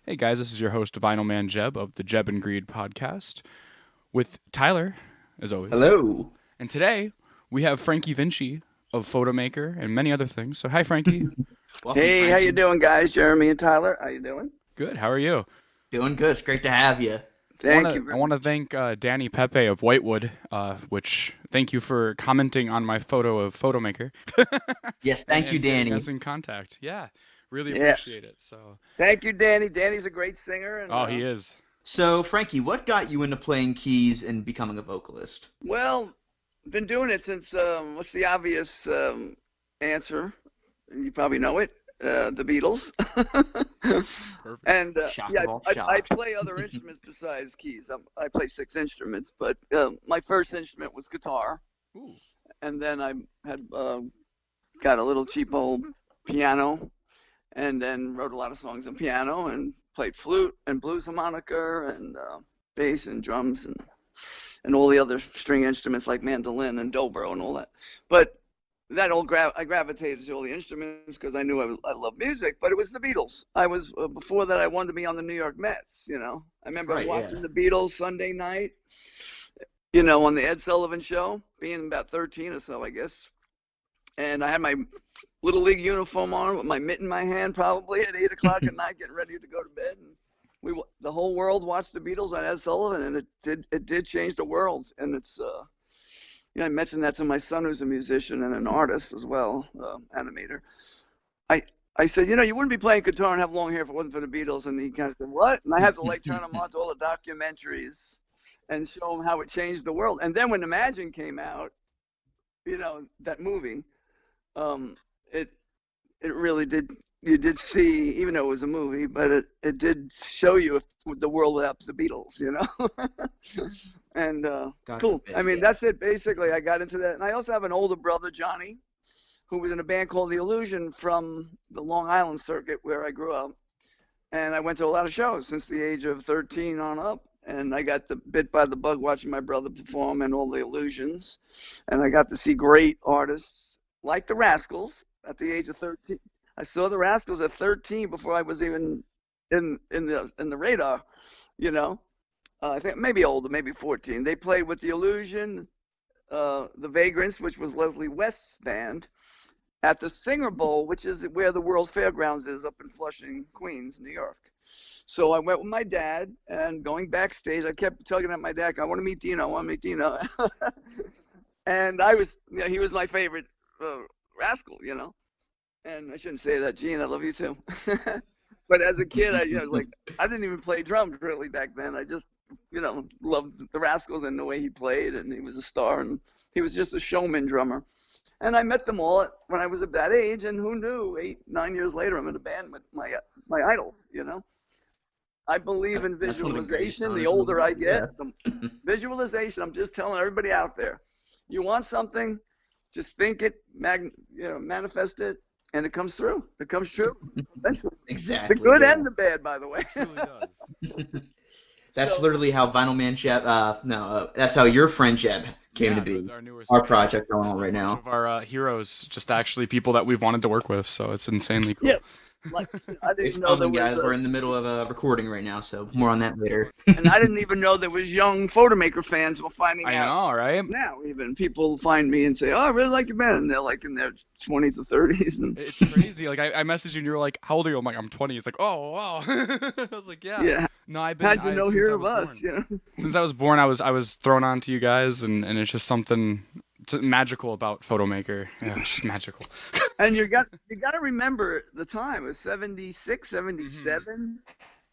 Hey guys, this is your host, Vinyl Man Jebb of the Jebb and Greed podcast, with Tyler, as always. Hello. And today we have Frankie Vinci of Fotomaker and many other things. So hi, Frankie. Welcome, Hey, how Frankie. you doing, guys? Jeremy and Tyler, how you doing? Good. How are you? Doing good. It's great to have you. Thank you. I want to thank Danny Pepe of Whitewood, which thank you for commenting on my photo of Fotomaker. Yes, thank you, and getting Danny. us in contact. Yeah, really Yeah. appreciate it. So. Thank you, Danny. Danny's a great singer. And, Oh, he is. So, Frankie, what got you into playing keys and becoming a vocalist? Well, been doing it since, what's the obvious answer? You probably know it, the Beatles. Perfect. And Shock yeah, of all I shocks. play other instruments besides keys. I play 6 instruments, but my first instrument was guitar. Ooh. And then I had got a little cheapo piano, and then wrote a lot of songs on piano, and played flute and blues harmonica and bass and drums and all the other string instruments like mandolin and dobro and all that. But that I gravitated to all the instruments because I knew I loved music. But it was the Beatles. I was before that I wanted to be on the New York Mets. You know, I remember Right, watching yeah. the Beatles Sunday night. You know, on the Ed Sullivan Show, being about 13 or so, I guess. And I had my Little League uniform on with my mitt in my hand probably at 8 o'clock at night getting ready to go to bed. And the whole world watched the Beatles on Ed Sullivan, and it did change the world. And it's, you know, I mentioned that to my son who's a musician and an artist as well, animator. I said, you know, you wouldn't be playing guitar and have long hair if it wasn't for the Beatles. And he kind of said, what? And I had to like turn him on to all the documentaries and show him how it changed the world. And then when Imagine came out, you know, that movie, it really did. You did see, even though it was a movie, but it did show you the world without the Beatles, you know. And it's Gotcha, cool. I mean, yeah. that's it. Basically, I got into that, and I also have an older brother, Johnny, who was in a band called The Illusion from the Long Island circuit where I grew up, and I went to a lot of shows since the age of 13 on up. And I got bit by the bug watching my brother perform and all the Illusions, and I got to see great artists like the Rascals at the age of 13. I saw the Rascals at 13 before I was even in the radar, you know. I think maybe older, maybe 14. They played with the Illusion, the Vagrants, which was Leslie West's band, at the Singer Bowl, which is where the World's Fairgrounds is up in Flushing, Queens, New York. So I went with my dad, and going backstage, I kept tugging at my dad, I want to meet Dino, I want to meet Dino. And you know, he was my favorite Rascal, you know. And I shouldn't say that, Gene, I love you too. But as a kid, I was like, I didn't even play drums really back then. I just, you know, loved the Rascals and the way he played, and he was a star, and he was just a showman drummer. And I met them all when I was at that age, and who knew, 8, 9 years later, I'm in a band with my idols, you know. I believe in That's one of the greatest visualization. honors The in the older I world, get, yeah. the visualization, I'm just telling everybody out there, you want something, just think it, manifest it, and it comes through. It comes true eventually. Exactly. The good yeah. and the bad, by the way. It truly does. That's So- literally how Vinyl Man Jebb, that's how your friend Jebb came to be. Our newest Our project going There's on a right bunch now. of our heroes, just actually people that we've wanted to work with, so it's insanely cool. Yeah. Like, I didn't It's even know there coming, guys. was We're in the middle of a recording right now, so more on that later. and I didn't even know there was young Fotomaker fans were finding I out know, right? now. Even people find me and say, "Oh, I really like your band," and they're like in their 20s or 30s. And It's crazy. Like I messaged you and you were like, "How old are you?" I'm like, "I'm 20." He's like, "Oh, wow." I was like, "Yeah." yeah, No, I've been. how'd you know since hear I of was us? born. You know. Since I was born, I was thrown on to you guys, and it's just something magical about Fotomaker. Yeah, it's just magical. And you got to remember the time. It was 76, 77.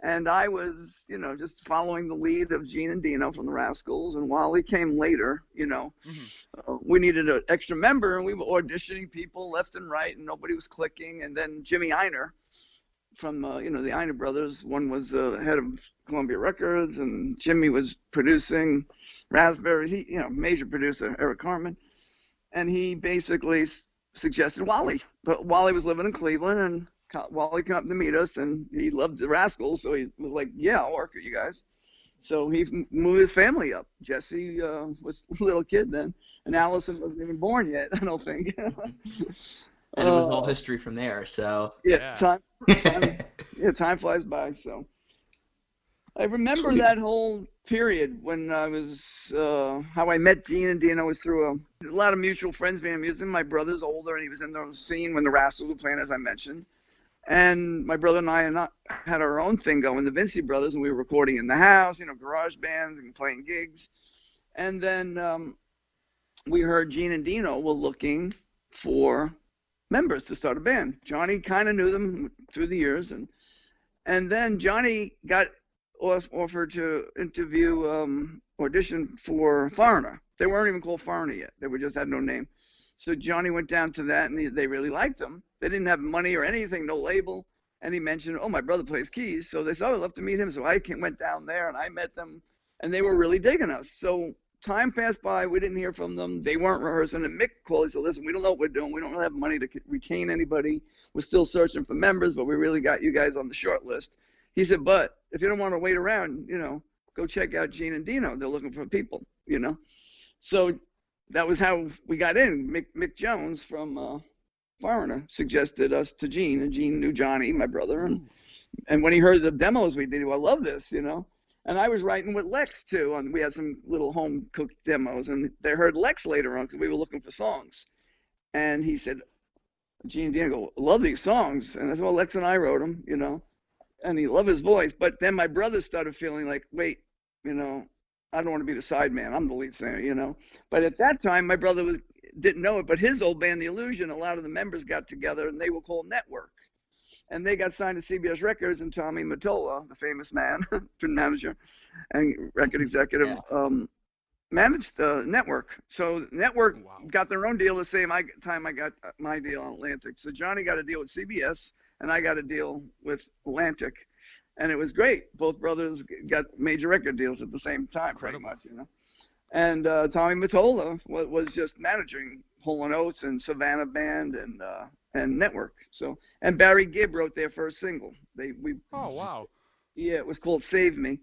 And I was, you know, just following the lead of Gene and Dino from the Rascals. And Wally came later, you know. We needed an extra member, and we were auditioning people left and right, and nobody was clicking. And then Jimmy Einer from, you know, the Einer brothers. One was head of Columbia Records, and Jimmy was producing Raspberry. He, you know, major producer, Eric Carmen. And he basically suggested Wally. But Wally was living in Cleveland, and Wally came up to meet us, and he loved the Rascals, so he was like, yeah, I'll work with you guys. So he moved his family up. Jesse was a little kid then, and Allison wasn't even born yet, I don't think. And it was all history from there, so. Yeah, time flies by. So I remember that whole period when I was, how I met Gene and Dino was through a lot of mutual friends being music. My brother's older and he was in the scene when the Rascals were playing, as I mentioned. And my brother and I had our own thing going, the Vinci Brothers, and we were recording in the house, garage bands and playing gigs. And then we heard Gene and Dino were looking for members to start a band. Johnny kind of knew them through the years. And then Johnny got offered to audition for Foreigner. They weren't even called Foreigner yet. They just had no name. So Johnny went down to that, and they really liked him. They didn't have money or anything, no label. And he mentioned, my brother plays keys. So they said, I'd love to meet him. So I went down there, and I met them, and they were really digging us. So time passed by. We didn't hear from them. They weren't rehearsing. And Mick called. He said, listen, we don't know what we're doing. We don't really have money to retain anybody. We're still searching for members, but we really got you guys on the short list. He said, but if you don't want to wait around, go check out Gene and Dino. They're looking for people, So that was how we got in. Mick Jones from Foreigner suggested us to Gene, and Gene knew Johnny, my brother. And when he heard the demos we did, I love this, And I was writing with Lex, too. And we had some little home-cooked demos. And they heard Lex later on because we were looking for songs. And he said, Gene and Dino go, love these songs. And I said, well, Lex and I wrote them, And he loved his voice. But then my brother started feeling like, wait, I don't want to be the side man. I'm the lead singer, But at that time, my brother didn't know it. But his old band, The Illusion, a lot of the members got together, and they were called Network. And they got signed to CBS Records, and Tommy Mottola, the famous man, manager and record executive, managed Network. So Network got their own deal the same time I got my deal on Atlantic. So Johnny got a deal with CBS, and I got a deal with Atlantic. And it was great. Both brothers got major record deals at the same time, pretty much, And Tommy Mottola was just managing Hole & Oates and Savannah Band and Network. So, and Barry Gibb wrote their first single. Oh, wow. Yeah, it was called Save Me.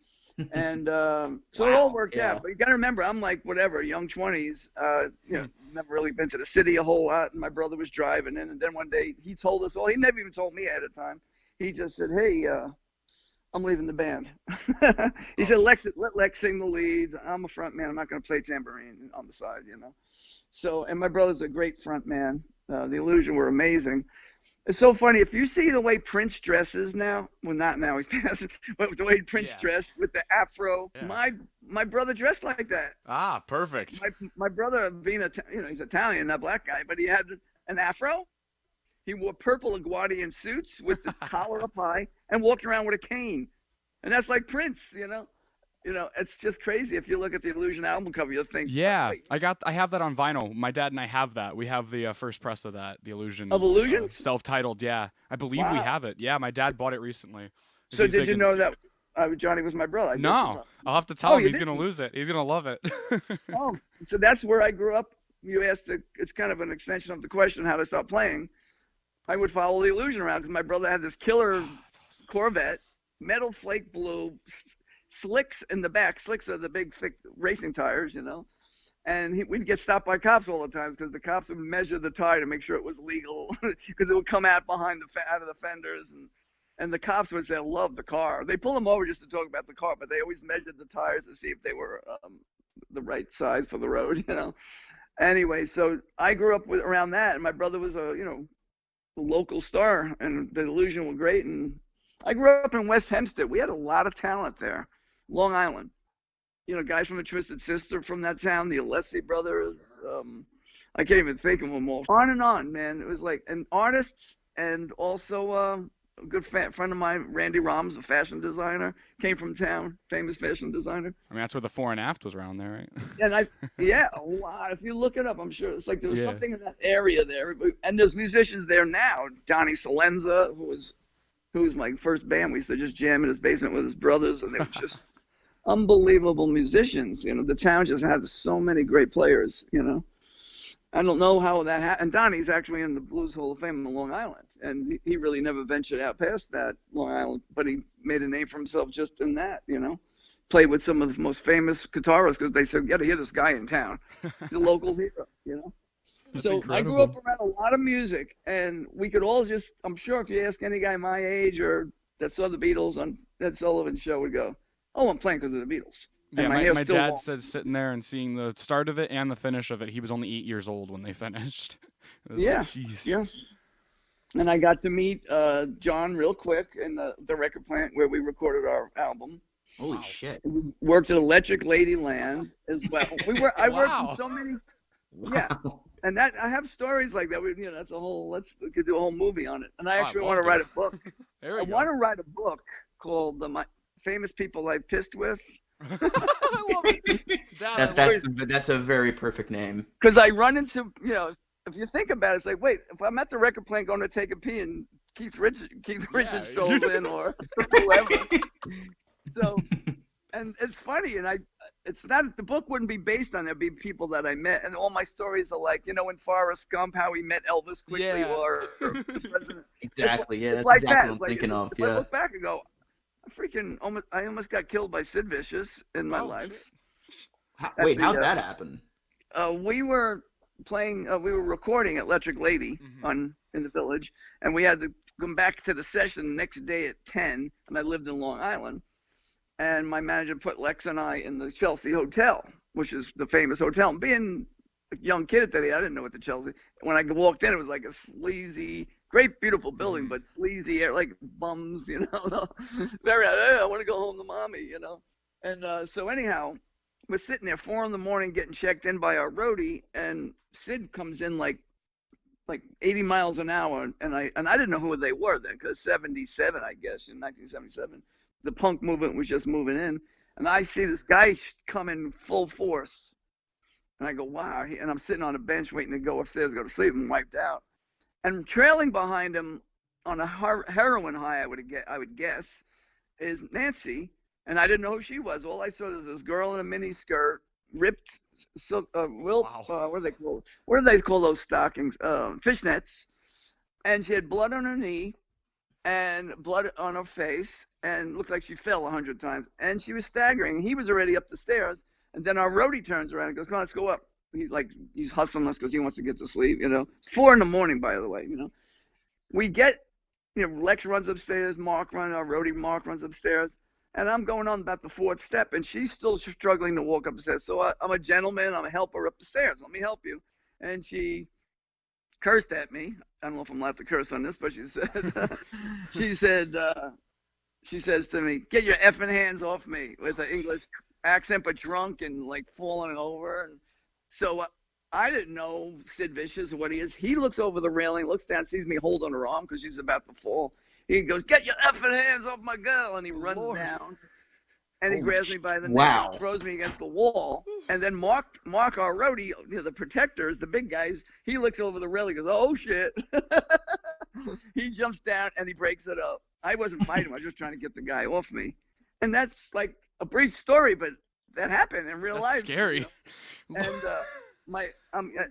And so it all worked out. But you got to remember, I'm like, whatever, young 20s, never really been to the city a whole lot. And my brother was driving in. And then one day he told us all, he never even told me ahead of time. He just said, hey, I'm leaving the band. He said, let Lex sing the leads. I'm a front man. I'm not going to play tambourine on the side, So, and my brother's a great front man. The Illusion were amazing. It's so funny. If you see the way Prince dresses now, well, not now, he's passing, but the way Prince dressed with the afro, my brother dressed like that. Ah, perfect. My brother, being he's Italian, not black guy, but he had an afro. He wore purple Aguadian suits with the collar up high and walked around with a cane. And that's like Prince, It's just crazy. If you look at the Illusion album cover, you'll think. Yeah, I have that on vinyl. My dad and I have that. We have the first press of that, the Illusion. Of Illusions? Self-titled, yeah. I believe we have it. Yeah, my dad bought it recently. So did you know that Johnny was my brother? No, I'll have to tell him. He's going to lose it. He's going to love it. So that's where I grew up. You asked, it's kind of an extension of the question, how to stop playing. I would follow the Illusion around because my brother had this killer Corvette, metal flake blue, slicks in the back. Slicks are the big, thick racing tires, And we'd get stopped by cops all the time because the cops would measure the tire to make sure it was legal because it would come out behind out of the fenders. And the cops would say, love the car. They pull them over just to talk about the car, but they always measured the tires to see if they were the right size for the road, Anyway, so I grew up around that, and my brother was a local star, and the Illusion were great. And I grew up in West Hempstead. We had a lot of talent there. Long Island. Guys from the Twisted Sister from that town, the Alessi brothers. I can't even think of them all. On and on, man. It was like, and artists, and also a good friend of mine, Randy Roms, a fashion designer, came from town, famous fashion designer. I mean, that's where the fore and aft was around there, right? And a lot. If you look it up, I'm sure it's like there was something in that area there. And there's musicians there now. Donnie Salenza, who was my first band. We used to just jam in his basement with his brothers, and they were just unbelievable musicians. The town just had so many great players. I don't know how that happened. And Donnie's actually in the Blues Hall of Fame in Long Island, and he really never ventured out past that Long Island, but he made a name for himself just in that. Played with some of the most famous guitarists because they said, "You got to hear this guy in town. He's a local hero." That's so incredible. I grew up around a lot of music, and we could all I'm sure if you ask any guy my age or that saw the Beatles on Ed Sullivan's show would go, Oh, I'm playing because of the Beatles. Yeah, And my hair's still dad long. said sitting there and seeing the start of it and the finish of it, he was only 8 years old when they finished. It was Yeah, like, jeez. yeah. And I got to meet John real quick in the record plant where we recorded our album. Holy shit. We worked at Electric Ladyland as well. I worked Wow. in so many. Wow. Yeah. And that I have stories like that. That's a whole. We could do a whole movie on it. And I Oh, actually I'd want to love write to. a book. There we I go. want to write a book called "My Famous People I Pissed With." I love it. Dad, That's a very perfect name. Because I run into, if you think about it, it's like, wait, if I'm at the record plant going to take a pee and Keith Richards strolls in or whoever. So, and it's funny, and it's not, the book wouldn't be based on it. It'd be people that I met, and all my stories are like, in Forrest Gump, how he met Elvis quickly, Yeah. or the president. Exactly. Yeah, It's that's like exactly that. what It's I'm thinking of. If I Yeah. look back and go, I almost got killed by Sid Vicious in my Oh, life. shit. Wait, how'd that happen? We were playing, we were recording at Electric Lady in the Village, and we had to come back to the session the next day at 10, and I lived in Long Island, and my manager put Lex and I in the Chelsea Hotel, which is the famous hotel. And being a young kid at that age, I didn't know what the Chelsea. When I walked in, it was like a sleazy, great, beautiful building, but sleazy, like bums, very, I want to go home to mommy, And so anyhow, we're sitting there 4 a.m. getting checked in by our roadie, and Sid comes in like 80 miles an hour, and I didn't know who they were then, because 77, I guess, in 1977, the punk movement was just moving in, and I see this guy come in full force, and I go, wow, and I'm sitting on a bench waiting to go upstairs, go to sleep, and wiped out, and trailing behind him on a heroin high, I would guess, is Nancy. And I didn't know who she was. All I saw was this girl in a mini skirt, ripped silk, Wow. what do they call? What do they call those stockings? Fishnets. And she had blood on her knee, and blood on her face, and looked like she fell 100 times. And she was staggering. He was already up the stairs. And then our roadie turns around and goes, "Come on, let's go up." He's hustling us because he wants to get to sleep. 4 a.m, by the way. We get, Lex runs upstairs. Our roadie Mark runs upstairs. And I'm going on about the 4th step, and she's still struggling to walk up the stairs. So I'm a gentleman. I'm a helper up the stairs. Let me help you. And she cursed at me. I don't know if I'm allowed to curse on this, but she said, she says to me, "Get your effing hands off me," with an English accent, but drunk and like falling over. And so I didn't know Sid Vicious or what he is. He looks over the railing, looks down, sees me holding her arm because she's about to fall. He goes, "Get your effing hands off my girl," and he runs down, and he grabs me by the neck, and throws me against the wall, and then Mark, our roadie, the protectors, the big guys, he looks over the rail, he goes, "Oh shit!" He jumps down and he breaks it up. I wasn't fighting him; I was just trying to get the guy off me, and that's like a brief story, but that happened in real life. That's scary. And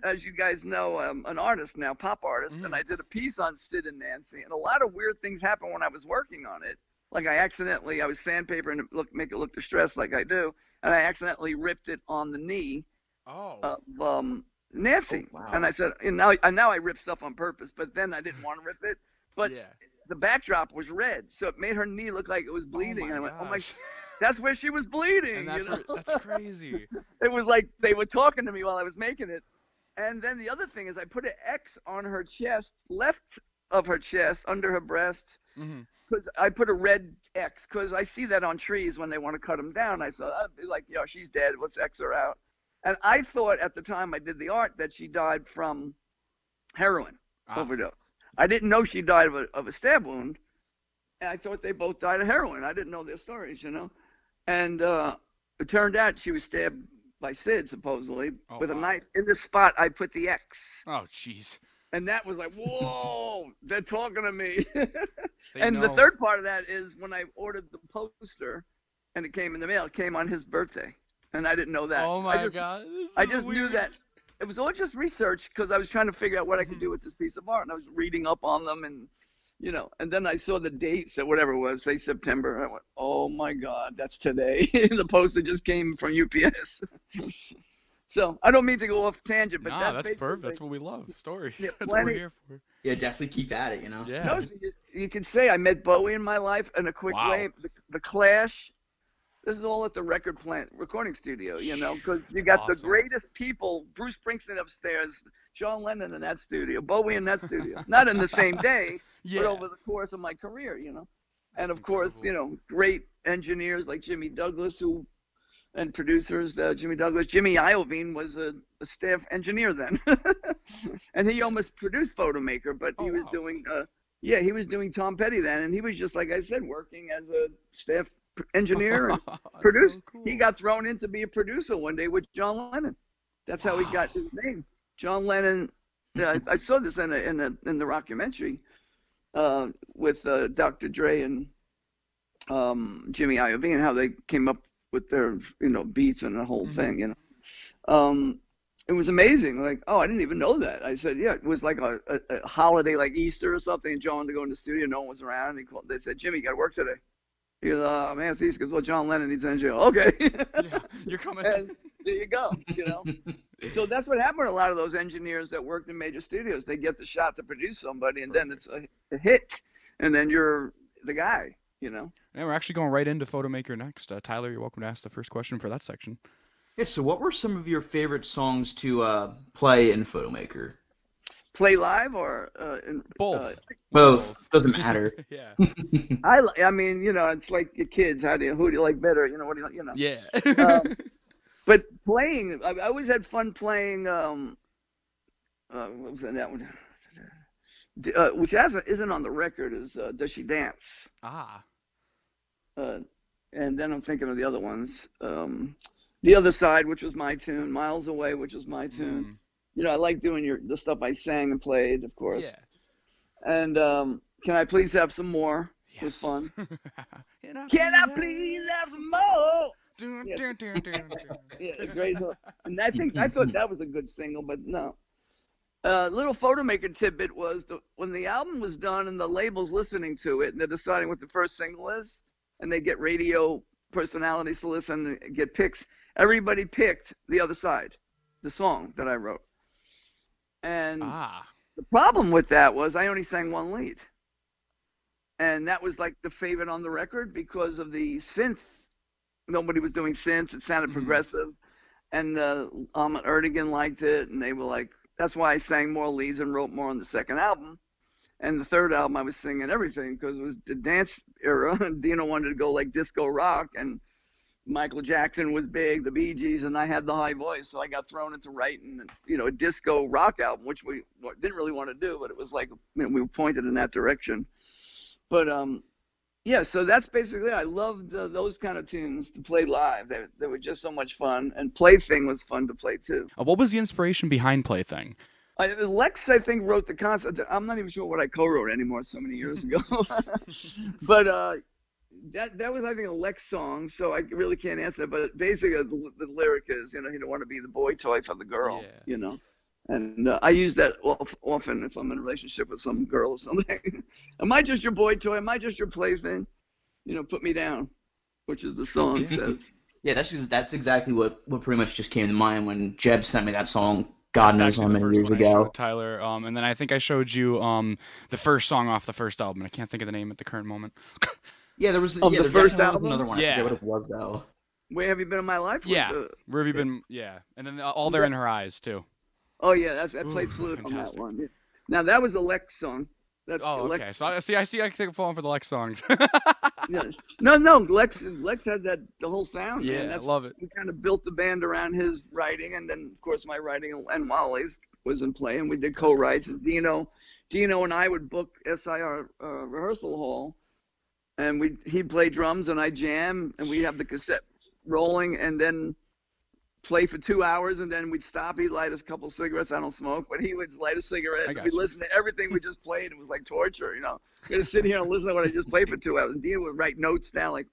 as you guys know, I'm an artist now, pop artist, and I did a piece on Sid and Nancy, and a lot of weird things happened when I was working on it. Like I was sandpapering to make it look distressed like I do, and I accidentally ripped it on the knee of Nancy. Oh, wow. And I said, and now I rip stuff on purpose, but then I didn't want to rip it. But the backdrop was red, so it made her knee look like it was bleeding. And I went, "Oh my." That's where she was bleeding. And that's crazy. It was like they were talking to me while I was making it. And then the other thing is I put an X on her chest, left of her chest, under her breast, because I put a red X, because I see that on trees when they want to cut them down. I saw, I'd be like, she's dead. Let's X her out. And I thought at the time I did the art that she died from heroin overdose. I didn't know she died of a stab wound. And I thought they both died of heroin. I didn't know their stories, And it turned out she was stabbed by Sid, supposedly, with a knife in the spot I put the X. Oh, jeez. And that was like, whoa, they're talking to me. And the third part of that is when I ordered the poster and it came in the mail, it came on his birthday. And I didn't know that. Oh, my God. I just knew that. It was all just research because I was trying to figure out what I could do with this piece of art. And I was reading up on them and and then I saw the dates or whatever it was, say September. And I went, oh my God, that's today. The poster just came from UPS. So I don't mean to go off tangent, but that's perfect. That's what we love. Stories. Yeah, that's what we're here for. Yeah, definitely keep at it, Yeah. No, so you can say I met Bowie in my life in a quick way. The Clash, This is all at the record plant recording studio, you know, because you got the greatest people, Bruce Springsteen upstairs, John Lennon in that studio, Bowie in that studio. Not in the same day, but over the course of my career, you know. And of course, you know, great engineers like Jimmy Douglas and producers, Jimmy Douglas. Jimmy Iovine was a staff engineer then. And he almost produced Fotomaker, but he was doing, he was doing Tom Petty then. And he was just, like I said, working as a staff engineer and producer. So cool. He got thrown in to be a producer one day with John Lennon. That's how he got his name. John Lennon. I saw this in the documentary with Dr. Dre and Jimmy Iovine, how they came up with their beats and the whole thing. You know, it was amazing. Like, I didn't even know that. I said, it was like a holiday, like Easter or something. And John wanted to go in the studio. No one was around. And they said, Jimmy, you got to work today. He goes, man, he goes, well, John Lennon needs an engineer. Okay. Yeah, you're coming. And there you go, you know. So that's what happened to a lot of those engineers that worked in major studios. They get the shot to produce somebody, and then it's a hit, and then you're the guy, you know. And we're actually going right into Fotomaker next. Tyler, you're welcome to ask the first question for that section. Yeah, so what were some of your favorite songs to play in Fotomaker? Play live or both? Both. Doesn't matter. Yeah. I mean, you know, it's like your kids. Who do you like better? You know, what do you know? Yeah. But playing, I always had fun playing. What was that one? Which isn't on the record is "Does She Dance?" And then I'm thinking of the other ones. The Other Side, which was my tune. Miles Away, which was my tune. You know, I like doing the stuff I sang and played, of course. Yeah. And Can I Please Have Some More? Yes. Was fun. Can I please have some more? Yeah, great hook. And I thought that was a good single, but no. Little Fotomaker tidbit was when the album was done and the label's listening to it and they're deciding what the first single is, and they get radio personalities to listen and get picks. Everybody picked The Other Side, the song that I wrote. And the problem with that was I only sang one lead. And that was like the favorite on the record because of the synth. Nobody was doing synths. It sounded progressive. And Ahmet Ertegun liked it. And they were like, that's why I sang more leads and wrote more on the second album. And the third album, I was singing everything because it was the dance era. And Dino wanted to go like disco rock. And Michael Jackson was big, the Bee Gees, and I had the high voice, so I got thrown into writing, a disco rock album, which we didn't really want to do, but it was like, we were pointed in that direction. But so that's basically. I loved those kind of tunes to play live. They were just so much fun, and Plaything was fun to play too. What was the inspiration behind Plaything? Lex, I think, wrote the concept. I'm not even sure what I co-wrote anymore. So many years ago, but. That was, I think, a Lex song, so I really can't answer that. But basically, the lyric is, you don't want to be the boy toy for the girl, And I use that often if I'm in a relationship with some girl or something. Am I just your boy toy? Am I just your plaything? Put me down, which is the song says. Yeah, that's exactly what pretty much just came to mind when Jebb sent me that song. God knows how many years ago. Tyler, and then I think I showed you the first song off the first album. I can't think of the name at the current moment. Yeah, there was the first album. Another one. Yeah. I forget what it was though. Where Have You Been in My Life? Yeah. Where Have You Been? Yeah, and then All There in Her Eyes too. Oh yeah, I played flute on that one. Yeah. Now that was a Lex song. That's okay. Lex. So I see. I take a falling for the Lex songs. Yeah. No. Lex had the whole sound. Yeah, man. I love it. We kind of built the band around his writing, and then of course my writing and Wally's was in play, and we did co-writes. And Dino and I would book SIR rehearsal hall. And he'd play drums and I jam, and we'd have the cassette rolling, and then play for 2 hours, and then we'd stop. He'd light us a couple cigarettes. I don't smoke, but he would light a cigarette. We'd listen to everything we just played. It was like torture, We'd just sit here and listen to what I just played for 2 hours. And Dino would write notes down,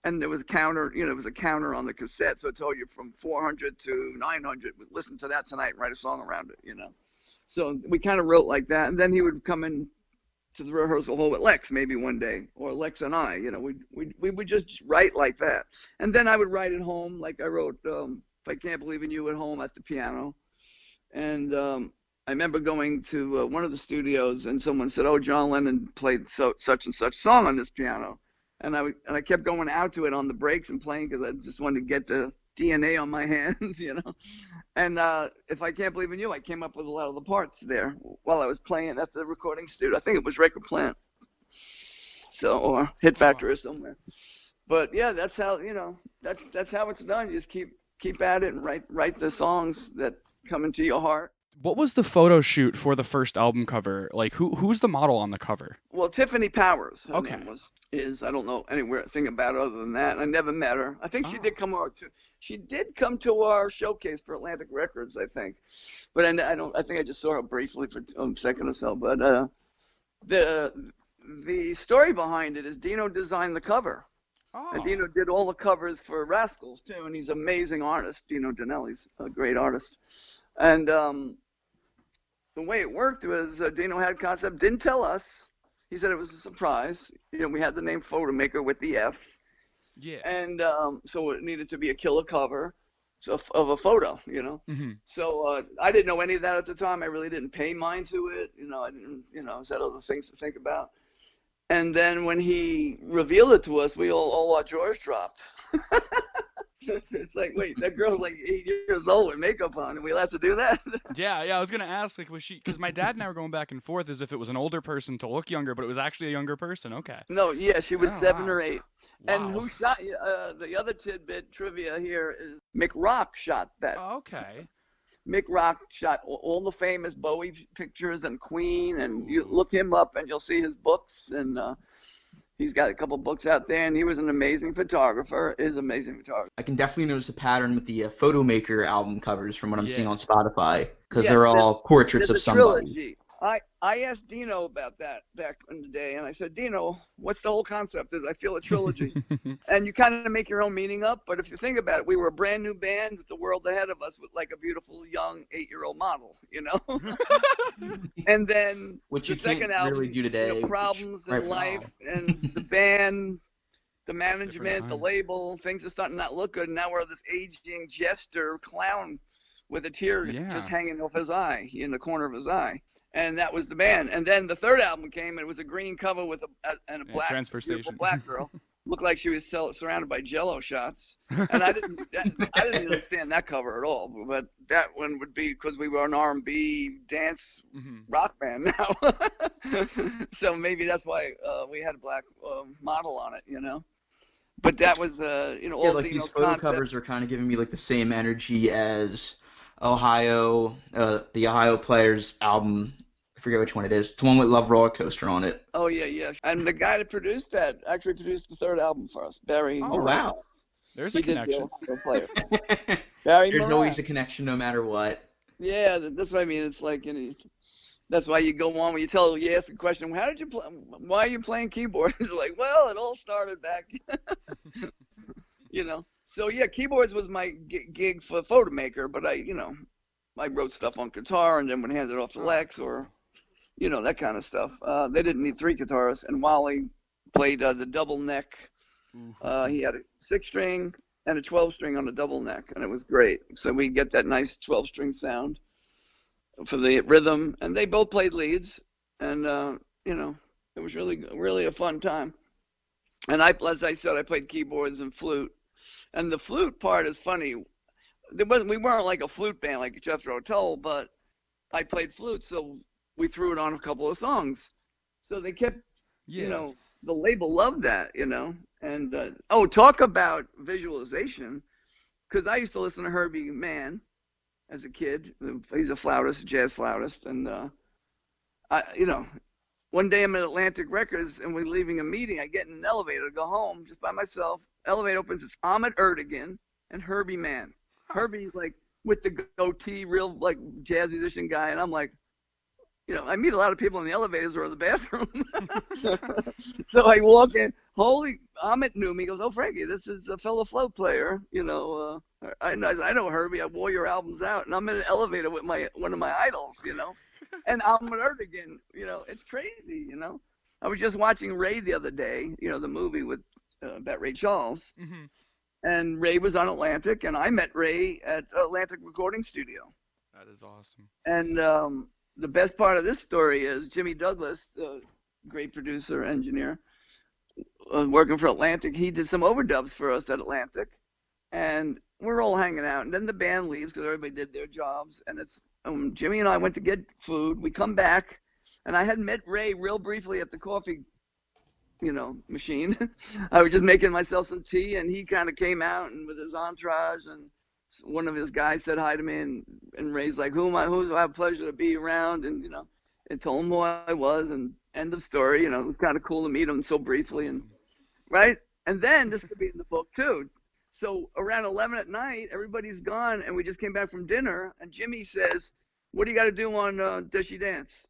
and there was a counter. It was a counter on the cassette, so it told you from 400 to 900. We'd listen to that tonight and write a song around it, So we kind of wrote like that, and then he would come in to the rehearsal hall with Lex maybe one day, or Lex and I, we would just write like that. And then I would write at home, like I wrote If I Can't Believe in You at home at the piano. And I remember going to one of the studios, and someone said, oh, John Lennon played such and such song on this piano. and I kept going out to it on the breaks and playing because I just wanted to get the DNA on my hands, you know. And If I Can't Believe in You, I came up with a lot of the parts there while I was playing at the recording studio. I think it was Record Plant, or Hit Factory or somewhere. But yeah, that's how, you know, that's how it's done. You just keep at it and write the songs that come into your heart. What was the photo shoot for the first album cover? Like, who's the model on the cover? Well, Tiffany Powers. Her Okay. name is I don't know anything about her other than that. I never met her. I think she did come to our showcase for Atlantic Records, I think. But I think I just saw her briefly for a second or so. But the story behind it is Dino designed the cover. Oh. And Dino did all the covers for Rascals too, and he's an amazing artist. Dino Danelli's a great artist. And the way it worked was Dino had a concept, didn't tell us. He said it was a surprise. You know, we had the name Fotomaker with the F. Yeah. And so it needed to be a killer cover of a photo, you know. Mm-hmm. So I didn't know any of that at the time. I really didn't pay mind to it. You know, I didn't, you know, I had other things to think about. And then when he revealed it to us, we all our jaws dropped. It's like, wait, that girl's like 8 years old with makeup on, and we allowed to do that? Yeah, I was gonna ask, like, was she? Because my dad and I were going back and forth as if it was an older person to look younger, but it was actually a younger person. Okay. No, yeah, she was 7 or 8. Wow. And who shot the other tidbit trivia here is McGraw shot that. Oh, okay. McGraw shot all the famous Bowie pictures and Queen, and you look him up and you'll see his books, and he's got a couple books out there, and he was an amazing photographer, I can definitely notice a pattern with the Fotomaker album covers from what I'm seeing on Spotify, because Yes, they're all portraits of somebody. Trilogy. I asked Dino about that back in the day, and I said, Dino, what's the whole concept? I feel a trilogy. And you kind of make your own meaning up, but if you think about it, we were a brand new band with the world ahead of us with like a beautiful young 8-year-old model, you know? And then Which the you can't second album, really do today. you know, problems in right life, now. and the band, the management, Different the time. label, things are starting to not look good. And now we're this aging jester clown with a tear just hanging off his eye, in the corner of his eye. And that was the band. And then the third album came, and it was a green cover with a black, transfer beautiful station. black girl. Looked like she was surrounded by Jello shots. And I didn't understand that cover at all. But that one would be because we were an R&B dance rock band now. So maybe that's why we had a black model on it, you know. But that was, you know, all like Dino's these photo concept. covers are kind of giving me like the same energy as the Ohio Players album. I forget which one it is. It's the one with Love Roller Coaster on it. Oh, yeah. And the guy that produced that actually produced the third album for us, Barry. Oh, wow. There's a connection. Player. Barry There's Moran. always a connection no matter what. Yeah, that's what I mean. It's like, you know, that's why you go on when you ask a question, how did you play? Why are you playing keyboard? It's like, well, it all started back, you know. So yeah, keyboards was my gig for Fotomaker, but I wrote stuff on guitar and then would hand it off to Lex or, you know, that kind of stuff. They didn't need 3 guitarists, and Wally played the double neck. He had a 6-string and a 12-string on the double neck, and it was great. So we get that nice 12-string sound for the rhythm, and they both played leads, and you know, it was really a fun time. And as I said, I played keyboards and flute, and the flute part is funny. We weren't like a flute band like Jethro Tull, but I played flute, so we threw it on a couple of songs. So they kept, you know, the label loved that, you know. And talk about visualization, because I used to listen to Herbie Mann as a kid. He's a flautist, jazz flautist, and you know, one day I'm at Atlantic Records and we're leaving a meeting. I get in an elevator to go home just by myself. Elevator opens. It's Ahmet Ertegun and Herbie Mann. Herbie's like with the goatee, real like jazz musician guy, and I'm like, you know, I meet a lot of people in the elevators or in the bathroom. So I walk in. Ahmet knew me. He goes, oh, Frankie, this is a fellow float player. You know, I know Herbie. I wore your albums out, and I'm in an elevator with one of my idols. You know, and Ahmet Ertegun. You know, it's crazy. You know, I was just watching Ray the other day. You know, the movie with about Ray Charles. Mm-hmm. And Ray was on Atlantic, and I met Ray at Atlantic Recording Studio. That is awesome. And the best part of this story is Jimmy Douglas, the great producer, engineer, working for Atlantic, he did some overdubs for us at Atlantic, and we're all hanging out. And then the band leaves because everybody did their jobs, and it's Jimmy and I went to get food. We come back, and I had met Ray real briefly at the coffee, machine. I was just making myself some tea, and he kind of came out and with his entourage, and one of his guys said hi to me, and Ray's like, who I have pleasure to be around, and and told him who I was, and end of story. It was kind of cool to meet him so briefly, and right. And then this could be in the book too. So around 11 at night, everybody's gone, and we just came back from dinner, and Jimmy says, "What do you got to do on Does She Dance?"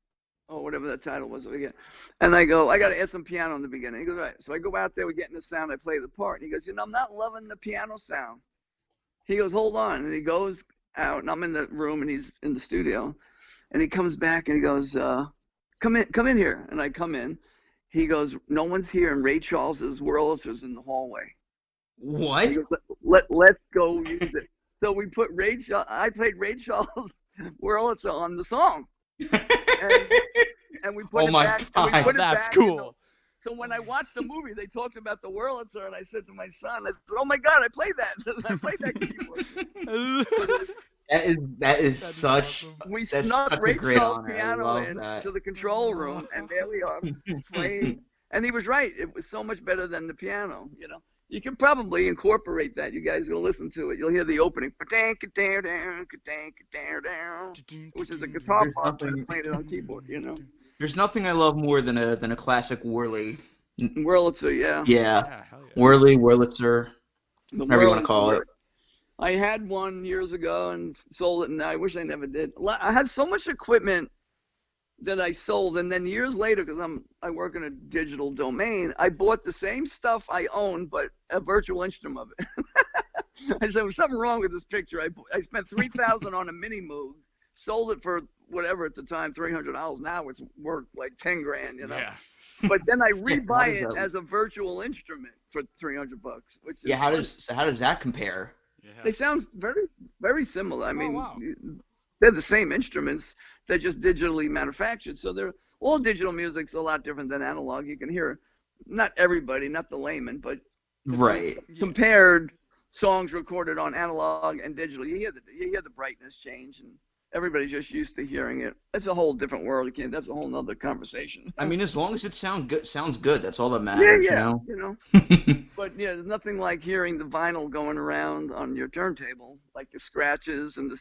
Or whatever that title was again. And I go, "I got to add some piano in the beginning." He goes, "Right." So I go out there, we get in the sound, I play the part, and he goes, "I'm not loving the piano sound." He goes, "Hold on," and he goes out, and I'm in the room, and he's in the studio, and he comes back, and he goes, come in here," and I come in. He goes, "No one's here, and Ray Charles's Wurlitzer's in the hallway." What? He goes, let's go use it. So we put I played Ray Charles Wurlitzer on the song, and we put it back. God. And we put That's it back cool. So when I watched the movie, they talked about the Wurlitzer, and I said to my son, I said, "Oh my God, I played that! I played that keyboard." That is such. Awesome. We That's snuck such a Ray great Charles' honor. I piano love in that. to the control room, and there we are playing. And he was right; it was so much better than the piano. You can probably incorporate that. You guys go listen to it. You'll hear the opening, which is a guitar part, but playing it on keyboard. There's nothing I love more than a classic Whirly. Wurlitzer, yeah. Yeah. Hell yeah. Whirly, Wurlitzer, The whatever you want to call it. I had one years ago and sold it, and I wish I never did. I had so much equipment that I sold, and then years later, because I work in a digital domain, I bought the same stuff I own, but a virtual instrument of it. I said, "There's something wrong with this picture." I spent $3,000 on a mini Moog, sold it for whatever at the time, $300. Now it's worth like 10 grand, Yeah. But then I rebuy What is it that? as a virtual instrument for $300, which is Yeah, how fun. does that compare? Yeah. They sound very, very similar. I mean, wow. they're the same instruments. They're just digitally manufactured. So they're all digital music's a lot different than analog. You can hear, not everybody, not the layman, but Right. compared songs recorded on analog and digital, you hear the brightness change, and everybody's just used to hearing it. It's a whole different world. That's a whole nother conversation. I mean, as long as it sounds good. That's all that matters. Yeah. You But yeah, there's nothing like hearing the vinyl going around on your turntable, like the scratches and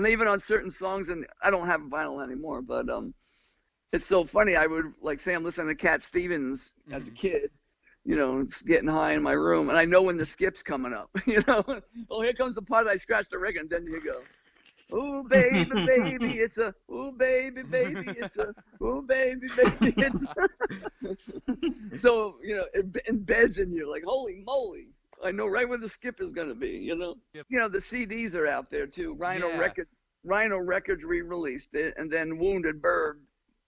even on certain songs. And I don't have vinyl anymore, but it's so funny. I would say I'm listening to Cat Stevens as a kid, getting high in my room, and I know when the skip's coming up. Oh, here comes the part I scratched the record, and then you go, "Ooh, baby, baby, it's a, ooh, baby, baby, it's a, ooh, baby, baby, it's a." So, it embeds in you, like, holy moly. I know right where the skip is going to be, Yep. The CDs are out there, too. Rhino Yeah. Records re-released it, and then Wounded Bird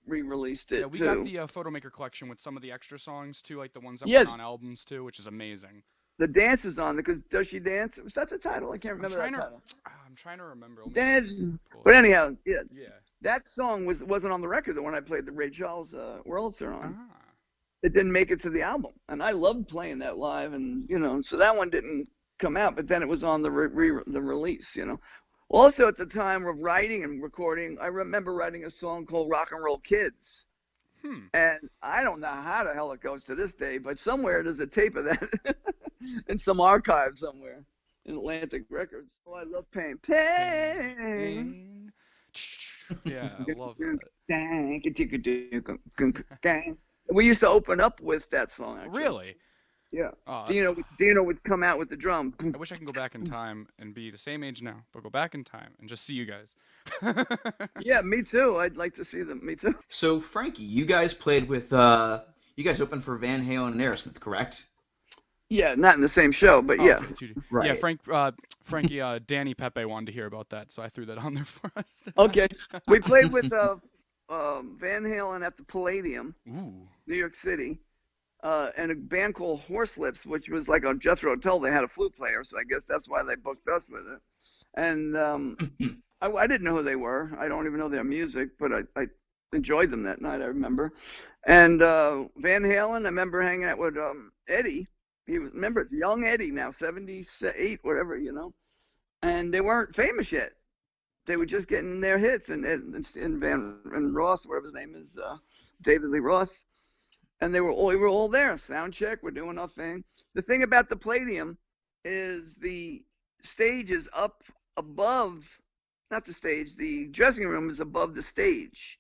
re-released it, Yeah, we too. got the Fotomaker collection with some of the extra songs too, like the ones that Yeah. went on albums too, which is amazing. The dance is on there, because Does She Dance? Was that the title? I can't remember that title. I'm trying to remember. Let me Then- see. Pull But it up. anyhow, yeah. Yeah. That song wasn't on the record, the one I played the Ray Charles Wurlitzer on. Ah. It didn't make it to the album, and I loved playing that live, and so that one didn't come out, but then it was on the release. Also at the time of writing and recording, I remember writing a song called Rock and Roll Kids, and I don't know how the hell it goes to this day, but somewhere there's a tape of that in some archive somewhere in Atlantic Records. Oh, I love Pain. Yeah, I love that. We used to open up with that song, actually. Really? Yeah. Oh, Dino would come out with the drum. I wish I can go back in time and be the same age now, but go back in time and just see you guys. Yeah, me too. I'd like to see them. Me too. So, Frankie, you guys played with you guys opened for Van Halen and Aerosmith, correct? Yeah, not in the same show, but Oh, yeah. okay, yeah, Right. Frankie, Danny Pepe wanted to hear about that, so I threw that on there for us. Okay. We played with Van Halen at the Palladium, Ooh. New York City, and a band called Horselips, which was like on Jethro Tull. They had a flute player, so I guess that's why they booked us with it. And I didn't know who they were. I don't even know their music, but I enjoyed them that night, I remember. And Van Halen, I remember hanging out with Eddie. Remember, young Eddie now, 78, whatever, and they weren't famous yet. They were just getting their hits, and Ross, whatever his name is, David Lee Ross, and we were all there. Sound check, we're doing our thing. The thing about the Palladium is the stage is up above, not the stage, the dressing room is above the stage.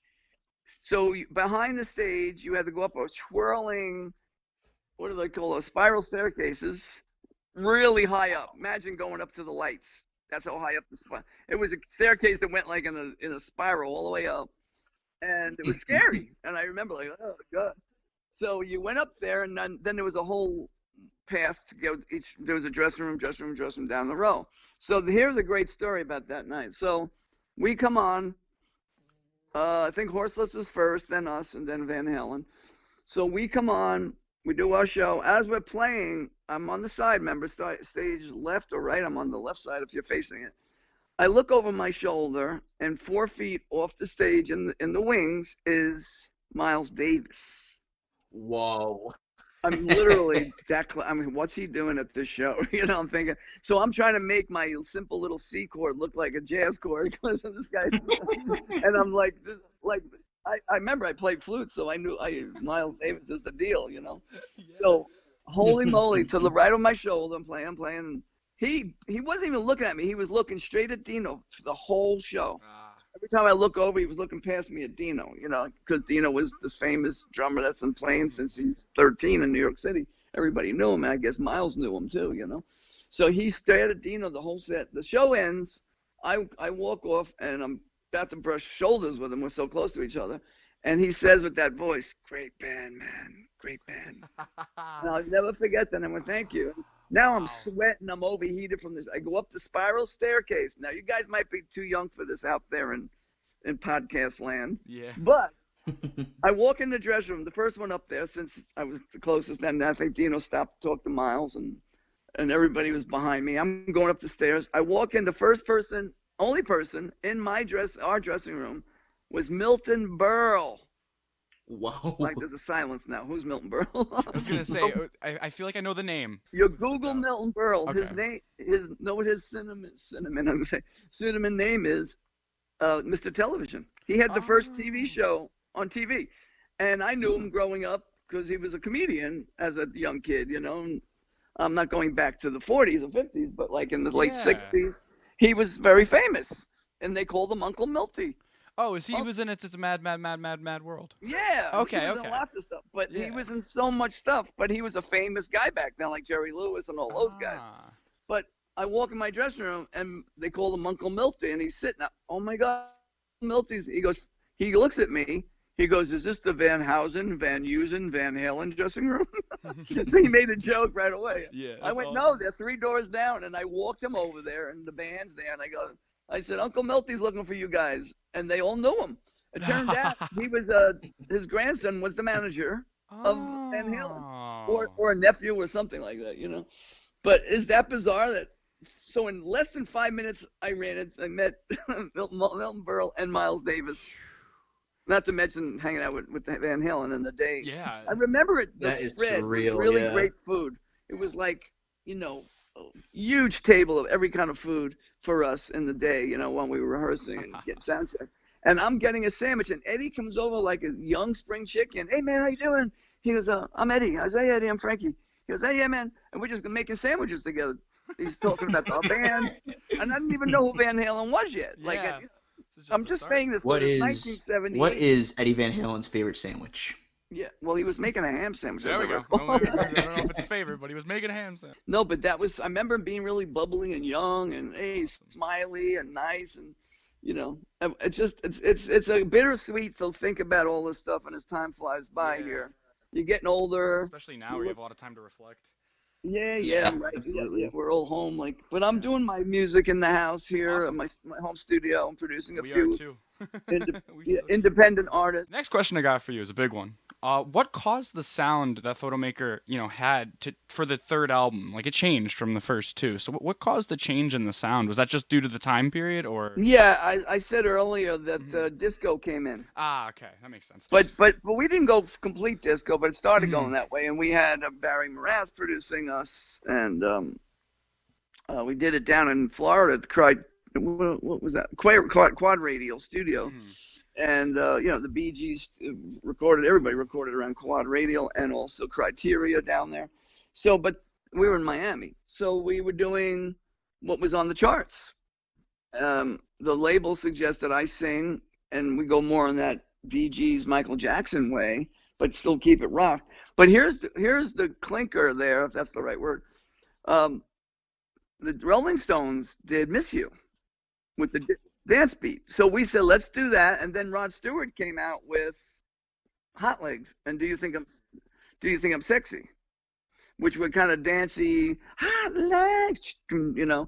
So behind the stage, you had to go up a swirling, what do they call those, spiral staircases, really high up. Imagine going up to the lights. That's how high up the spine. It was a staircase that went like in a spiral all the way up, and it was scary. And I remember like, oh God. So you went up there, and then there was a whole path to go. There was a dressing room down the row. So here's a great story about that night. So we come on. I think Horseless was first, then us, and then Van Halen. So we come on. We do our show. As we're playing, I'm on the side, remember, stage left or right. I'm on the left side if you're facing it. I look over my shoulder, and 4 feet off the stage in the wings is Miles Davis. Whoa. I'm literally what's he doing at this show? I'm thinking. So I'm trying to make my simple little C chord look like a jazz chord because of this guy. And I'm like, I remember I played flute, so I knew Miles Davis is the deal, Yeah. So holy moly, to the right of my shoulder, I'm playing. He wasn't even looking at me. He was looking straight at Dino for the whole show. Every time I look over, he was looking past me at Dino, because Dino was this famous drummer that's been playing since he's 13 in New York City. Everybody knew him, and I guess Miles knew him too, So he stared at Dino the whole set. The show ends. I walk off, and I'm about to brush shoulders with him. We're so close to each other. And he says with that voice, "Great band, man. Great band." And I'll never forget that. I went, "Thank you." Now I'm sweating. I'm overheated from this. I go up the spiral staircase. Now, you guys might be too young for this out there in podcast land. Yeah. But I walk in the dressing room, the first one up there, since I was the closest. And I think Dino stopped to talk to Miles, and everybody was behind me. I'm going up the stairs. I walk in. The first person, only person in our dressing room was Milton Berle. Wow. Like, there's a silence now. Who's Milton Berle? I was gonna say, I feel like I know the name. You Google Milton Berle. Okay. His name, his cinnamon name is Mr. Television. He had the first TV show on TV, and I knew him growing up because he was a comedian as a young kid. And I'm not going back to the 40s or 50s, but like in the late 60s, he was very famous, and they called him Uncle Milty. Oh, he was in It's a Mad World. Yeah. Okay. He was in lots of stuff, but he was in so much stuff. But he was a famous guy back then, like Jerry Lewis and all those guys. But I walk in my dressing room, and they call him Uncle Milty, and he's sitting there. Oh my God, Milty's. He looks at me. He goes, "Is this the Van Housen, Van Heusen, Van Halen dressing room?" So he made a joke right away. Yeah. I went, awesome. "No, they're 3 doors down," and I walked him over there, and the band's there, and I said, "Uncle Milty's looking for you guys," and they all knew him. It turned out he was his grandson was the manager of Van Halen, or a nephew or something like that, But is that bizarre that? So in less than 5 minutes, I met Milton Berle and Miles Davis. Not to mention hanging out with Van Halen in the day. Yeah. I remember it. That is surreal. surreal. Really yeah. great food. It was like, a huge table of every kind of food for us in the day, when we were rehearsing and getting sound check. And I'm getting a sandwich, and Eddie comes over like a young spring chicken. "Hey, man, how you doing?" He goes, "I'm Eddie." I say, "Hey, Eddie, I'm Frankie." He goes, "Hey, yeah, man." And we're just making sandwiches together. He's talking about our band. And I didn't even know who Van Halen was yet. Yeah. I'm just saying this because it's 1978. What is Eddie Van Halen's favorite sandwich? Yeah, well, he was making a ham sandwich. There we go. I don't know if it's favorite, but he was making a ham sandwich. No, but I remember him being really bubbly and young and smiley and nice, and it's a bittersweet to think about all this stuff, and as time flies by here, you're getting older. Especially now, where you have a lot of time to reflect. Yeah, right. Yeah, we're all home. But I'm doing my music in the house here, Awesome. my home studio. I'm producing a We few are too. independent artists. Next question I got for you is a big one. What caused the sound that Fotomaker, had for the third album? Like it changed from the first two. So what caused the change in the sound? Was that just due to the time period, or? Yeah, I said earlier that Mhm. disco came in. Okay, that makes sense. But we didn't go complete disco, but it started Mhm. going that way, and we had Barry Moraz producing us, and we did it down in Florida at what was that? Quad Radio Studio, Mhm. and the Bee Gees everybody recorded around Quad Radio, and also Criteria down there. So, but we were in Miami, so we were doing what was on the charts. The label suggested I sing, and we go more in that Bee Gees, Michael Jackson way, but still keep it rock. But here's the clinker there, if that's the right word. The Rolling Stones did "Miss You" with the dance beat, so we said let's do that. And then Rod Stewart came out with "Hot Legs" and "Do You Think I'm Sexy," which were kind of dancey, hot legs, and the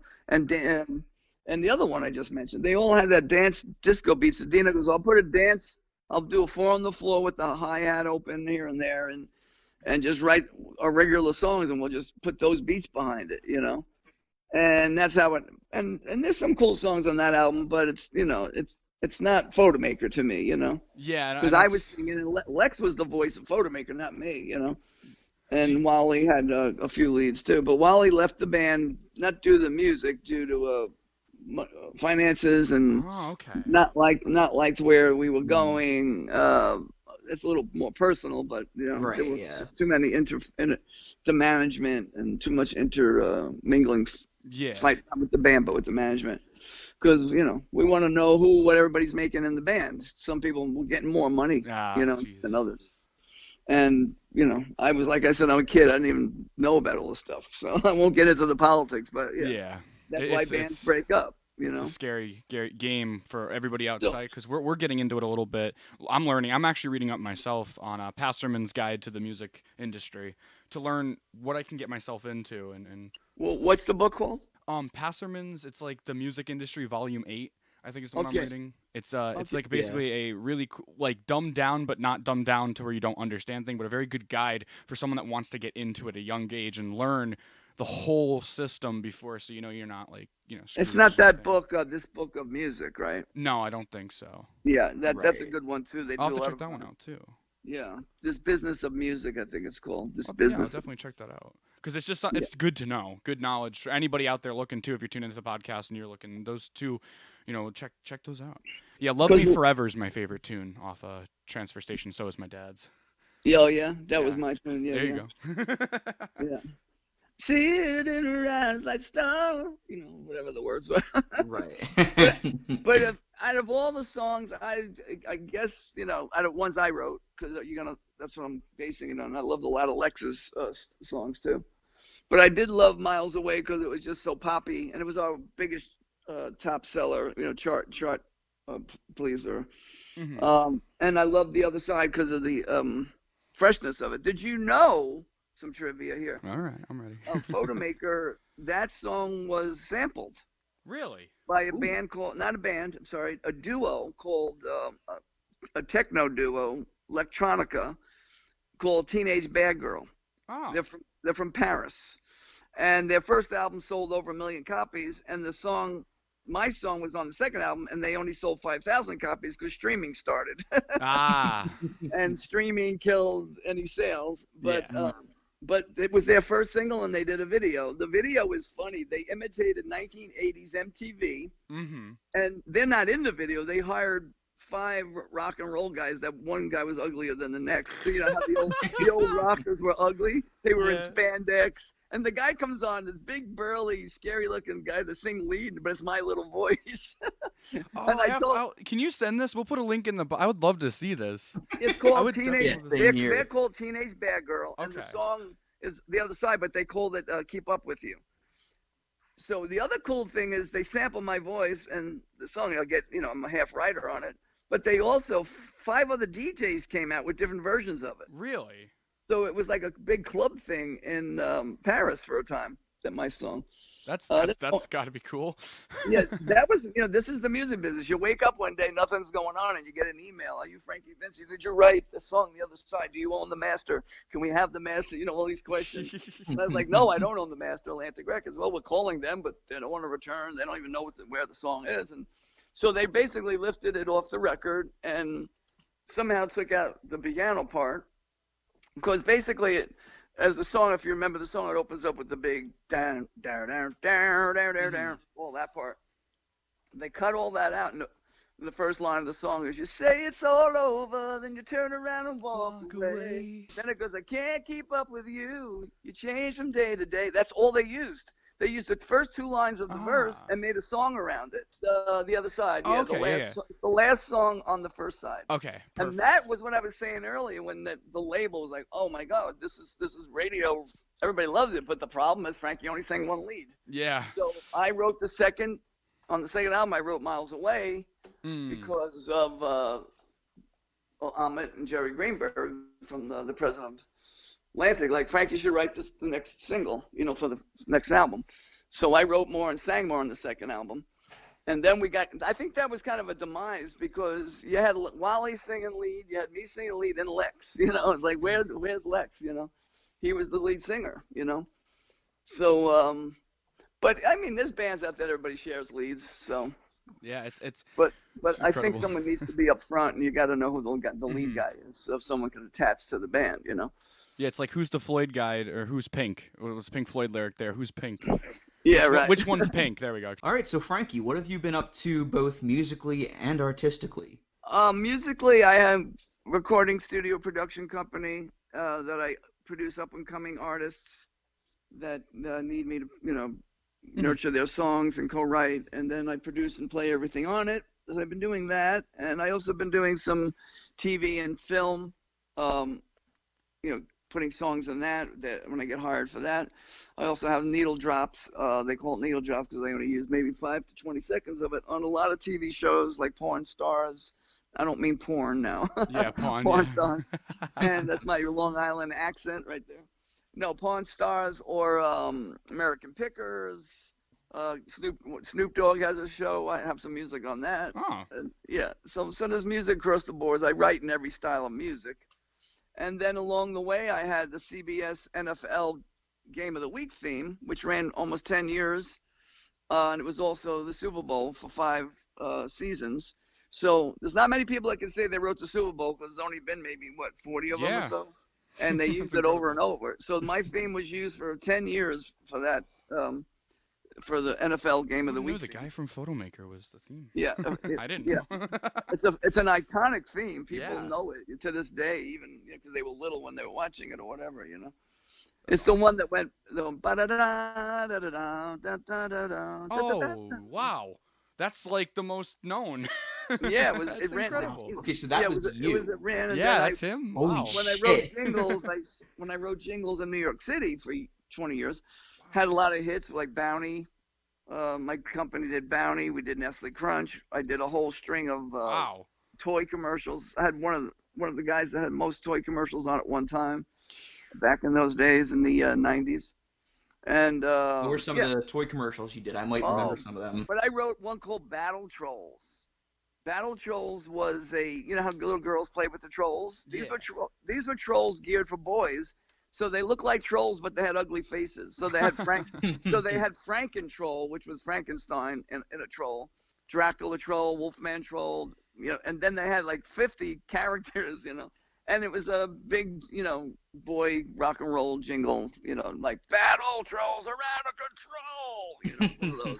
other one I just mentioned. They all had that dance disco beat. So Dina goes, I'll do a 4 on the floor with the hi-hat open here and there, and just write our regular songs, and we'll just put those beats behind it, And that's how it. And there's some cool songs on that album, but it's not Fotomaker to me, Yeah, because I was singing, and Lex was the voice of Fotomaker, not me, And Wally had a few leads too, but Wally left the band not due to the music, due to finances and not liked where we were going. It's a little more personal, but there was too many the management and too much intermingling. Fight not with the band, but with the management, because we want to know what everybody's making in the band. Some people were getting more money, than others. And I was, like I said, I'm a kid. I didn't even know about all this stuff, so I won't get into the politics. But that's why bands break up. It's a scary game for everybody outside, because we're getting into it a little bit. I'm learning. I'm actually reading up myself on Pastorman's Guide to the Music Industry to learn what I can get myself into. And well, what's the book called? Pastorman's. It's like the Music Industry Volume 8. I think is the one I'm reading. It's like basically a really like dumbed down, but not dumbed down to where you don't understand things, but a very good guide for someone that wants to get into it at a young age and learn the whole system before, so you're not like It's not that book, this book of music, right? No, I don't think so. Yeah, that's a good one too. I'll have to check that one out too. Yeah, This Business of Music, I think it's called. Business. Yeah, I'll definitely check that out, because it's just it's good to know, good knowledge for anybody out there looking too. If you're tuning into the podcast and you're looking, those two, check those out. Yeah, "Love Me Forever" is my favorite tune off Transfer Station. So is my dad's. Oh yeah, that was my tune. Yeah, there you go. Yeah. See it in her eyes like star, whatever the words were. Right. but out of all the songs, I guess, out of ones I wrote, because that's what I'm basing it on. I loved a lot of Lex's songs too. But I did love "Miles Away" because it was just so poppy, and it was our biggest top seller, chart pleaser. Mm-hmm. And I loved "The Other Side" because of the freshness of it. Did you know? Some trivia here. All right, I'm ready. Fotomaker, that song was sampled. Really? By a band a duo called, a techno duo, electronica, called Teenage Bad Girl. Oh. They're from Paris. And their first album sold over 1 million copies, and my song was on the second album, and they only sold 5,000 copies because streaming started. And streaming killed any sales. But it was their first single, and they did a video. The video is funny. They imitated 1980s MTV, and they're not in the video. They hired 5 rock and roll guys. That one guy was uglier than the next. So, how the old rockers were ugly? They were in spandex. And the guy comes on, this big, burly, scary-looking guy to sing lead, but it's my little voice. Can you send this? We'll put a link in the. I would love to see this. It's called Teenage. They're called Teenage Bad Girl, and the song is "The Other Side," but they called it "Keep Up with You." So the other cool thing is they sample my voice, and the song I'll get. I'm a half writer on it, but they also 5 other DJs came out with different versions of it. Really? So it was like a big club thing in Paris for a time, my song. That's got to be cool. Yeah, that was, this is the music business. You wake up one day, nothing's going on, and you get an email. Are you Frankie Vinci? Did you write the song The Other Side? Do you own the master? Can we have the master? All these questions. And I was like, no, I don't own the master, Atlantic Records. Well, we're calling them, but they don't want to return. They don't even know where the song is. And so they basically lifted it off the record and somehow took out the piano part. Because basically, as the song, if you remember the song, it opens up with the big down, down, down, down, down, down, down, all that part. They cut all that out, and the first line of the song is, you say it's all over, then you turn around and walk away. Then it goes, I can't keep up with you. You change from day to day. That's all they used. They used the first two lines of the verse and made a song around it. The Other Side. Yeah, it's the last song on the first side. Okay. Perfect. And that was what I was saying earlier when the label was like, oh my God, this is radio. Everybody loves it. But the problem is Frankie only sang one lead. Yeah. So I wrote on the second album, I wrote Miles Away because of Amit and Jerry Greenberg from the president of Atlantic, like, Frankie should write the next single, for the next album. So I wrote more and sang more on the second album. And then I think that was kind of a demise because you had Wally singing lead, you had me singing lead, and Lex, it's like, where's Lex, He was the lead singer, So, but I mean, there's bands out there, everybody shares leads, so. Yeah, it's But it's I think someone needs to be up front, and you got to know who the lead guy is, so if someone can attach to the band, Yeah, it's like, who's the Floyd guy, or who's Pink? What was Pink Floyd lyric there? Who's Pink? Yeah, right. Which one's Pink? There we go. All right, so Frankie, what have you been up to both musically and artistically? Musically, I have a recording studio production company that I produce up-and-coming artists that need me to, nurture their songs and co-write, and then I produce and play everything on it. So I've been doing that, and I also been doing some TV and film, putting songs in that when I get hired for that. I also have needle drops. They call it needle drops because I only use maybe 5 to 20 seconds of it on a lot of TV shows like Porn Stars. I don't mean porn now. Yeah, porn. Porn Stars. And that's my Long Island accent right there. No, Pawn Stars or American Pickers. Snoop Dogg has a show. I have some music on that. Oh. Yeah, so there's music across the boards. I write in every style of music. And then along the way, I had the CBS NFL Game of the Week theme, which ran almost 10 years. And it was also the Super Bowl for 5 seasons. So there's not many people that can say they wrote the Super Bowl because there's only been maybe, 40 of them or so? And they used it over and over. So my theme was used for 10 years for that, for the NFL Game of the Week. The guy from Fotomaker was the theme. Yeah. I didn't know. It's an iconic theme. People know it to this day, even because they were little when they were watching it or whatever, It's the one that went, oh, wow. That's like the most known. Yeah, it ran. Incredible. Okay, so that was you. It ran. And yeah, that's him. Wow. When I wrote jingles in New York City for 20 years, had a lot of hits like Bounty. My company did Bounty. We did Nestle Crunch. I did a whole string of toy commercials. I had one of the guys that had most toy commercials on at one time, back in those days in the 90s. And what were some of the toy commercials you did? I might remember some of them. But I wrote one called Battle Trolls. Battle Trolls was how little girls play with the trolls? These were trolls geared for boys. So they looked like trolls, but they had ugly faces. So they had Franken Troll, which was Frankenstein in a troll, Dracula Troll, Wolfman Troll, and then they had like 50 characters, and it was a big, boy rock and roll jingle, like Battle Trolls are out of control,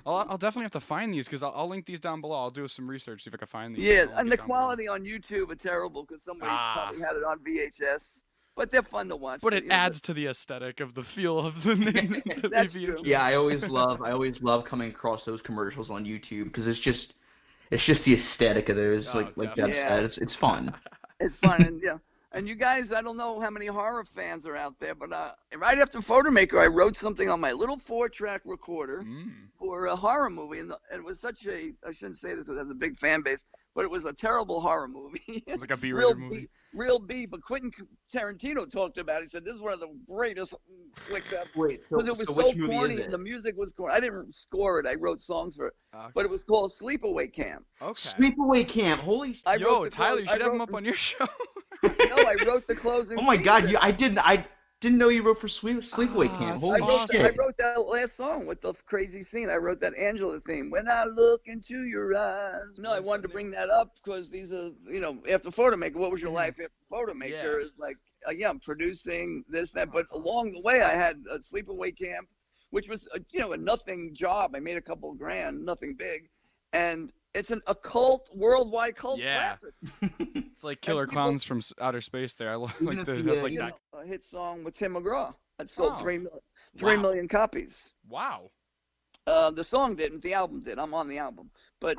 I'll definitely have to find these because I'll link these down below. I'll do some research, see if I can find these. Yeah, and the quality on YouTube are terrible because somebody's probably had it on VHS. But they're fun to watch. But it adds to the aesthetic of the feel of the name. That's true. Yeah, I always love coming across those commercials on YouTube because it's just the aesthetic of those. Like Jebb said, it's fun. It's fun, and and you guys, I don't know how many horror fans are out there, but right after Fotomaker, I wrote something on my little 4-track recorder for a horror movie, and it was such I shouldn't say this because it has a big fan base, but it was a terrible horror movie. It was like a B-rated movie. Real B, but Quentin Tarantino talked about it. He said, this is one of the greatest flicks ever. Wait, because it was so corny and the music was corny. I didn't score it. I wrote songs for it. Okay. But it was called Sleepaway Camp. Okay. Sleepaway Camp. Holy shit. Yo, Tyler, you should have him up on your show. No, I wrote the closing. Oh my God, I didn't know you wrote for Sleepaway Camp. Holy shit. I wrote that last song with the crazy scene. I wrote that Angela theme. When I look into your eyes. No, I wanted to bring that up because these are, after Fotomaker, what was your life after Fotomaker? Is like, I'm producing this, that. But along the way, I had a Sleepaway Camp, which was, a nothing job. I made a couple of grand, nothing big. And it's a worldwide cult classic. It's like Killer Clowns from Outer Space there. I love like that. A hit song with Tim McGraw that sold 3 million copies. Wow. The song didn't, the album did. I'm on the album. But